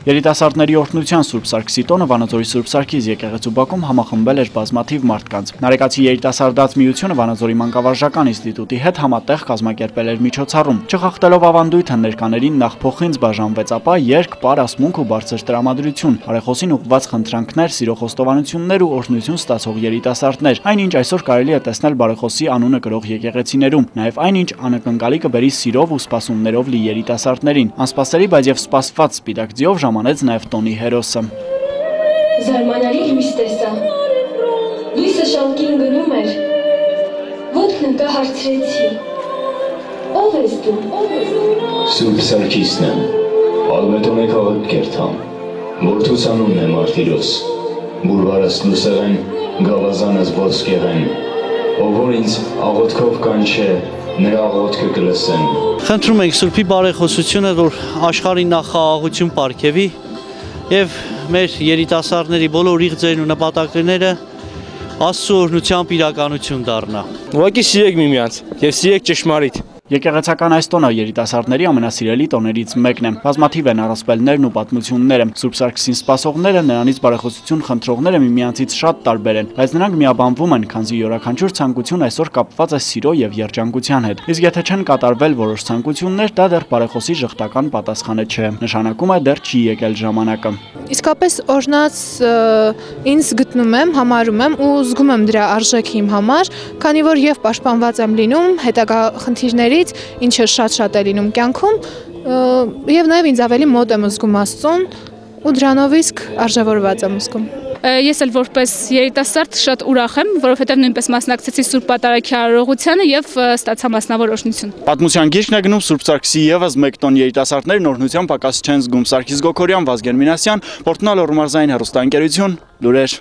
Երիտասարդների օրհնության Սուրբ Սարգսի տոնը Վանաձորի Սուրբ Սարգիս եկեղեցու բակում համախմբել էր բազմաթիվ մարդկանց։ Նարեկացի երիտասարդաց միությունը Վանաձորի մանկավարժական ինստիտուտի հետ համատեղ կազմակերպել էր միջոցառում։ Չխախտելով ավանդույթը ներկաներին նախ փոխինձ բաժանվեց, ապա երգ, պարասմունք ու բարձր տրամադրություն, բարեխոսին ուղղված խնդրանքներ, սիրո խոստովանություններ ու օրհնություն ստացող երիտասարդներ։ Այնինչ այսօր կարելի է տեսնել բարեխոսի անունը կրող եկեղեցիներում, նաև այնինչ անակնկալի կբերի սիրով ու սպասումներով լի երիտասարդներին։ Անսպասելի, բայց եւ սպասված սպիտակ ձիով ժամանեց նաև տոնի հերոսը։ Զարմանալի լույս տեսա։ Լույսը շանքին գնում էր։ Ոտքն ընկա հարցրեցի. Ո՞վ ես դու։ Սուրբ Սարգիսն եմ, ալմետոն է քաղաք կերթամ, որդուս անունն է Մարտիրոս, բուրվարս լուսեղեն, գավազանս ոսկեղեն, ով որ ինձ աղոտքով կանչե, նրա աղոտքը կլսեմ։ Խնդրում ենք Սուրբի բարեխոսությունը, որ աշխարհին նախ խաղաղություն պարգևի եւ մեր երիտասարդների բոլոր իղձերն ու նպատակները Աստծո օրհնությամբ իրականություն դառնա։ Ուղղակի սիրեք միմյանց եւ սիրեք ճշմարիտ։ Եկեղեցական այս տոնը երիտասարդների ամենասիրելի տոներից մեկն է։ Բազմաթիվ են առասպելներն ու պատմությունները։ Սուրբ Սարգսին սպասողները, նրանից բարեխոսություն խնդրողները միմյանցից շատ տարբեր են, բայց նրանք միաբանվում են, քանզի յուրաքանչյուր ցանկություն այսօր կապված է սիրո եւ երջանկության հետ։ Իսկ եթե չեն կատարվել որոշ ցանկություններ, դա դեռ բարեխոսի ժխտական պատասխանը չէ։ Նշանակում է դեռ չի եկել ժամանակը։ Իսկապես օրհնած ինձ գտնում եմ, համարում եմ ու զգում եմ դրա արժեքը իմ համար, քանի որ եւ պաշտպանված եմ լինում հետագա խնդիրներից, ինչը շատ է լինում կյանքում, եւ նաեւ ինձ ավելի մոտ եմ զգում Աստծուն ու դրանով իսկ արժևորված եմ զգում։ Ես էլ որպես երիտասարդ շատ ուրախ եմ, որովհետև նույնպես մասնակցեցի Սուրբ Պատարագի արարողությանը եւ ստացա մասնավոր օրհնություն։ Պատմության գիրքն է գնում Սուրբ Սարգսի եւս մեկ տոն երիտասարդներն օրհնության պակաս չեն զգում։ Սարգիս Գոքորյան, Վազգեն Մինասյան, Պորտնալ Օրմարզային հեռուստաընկերություն, լուրեր։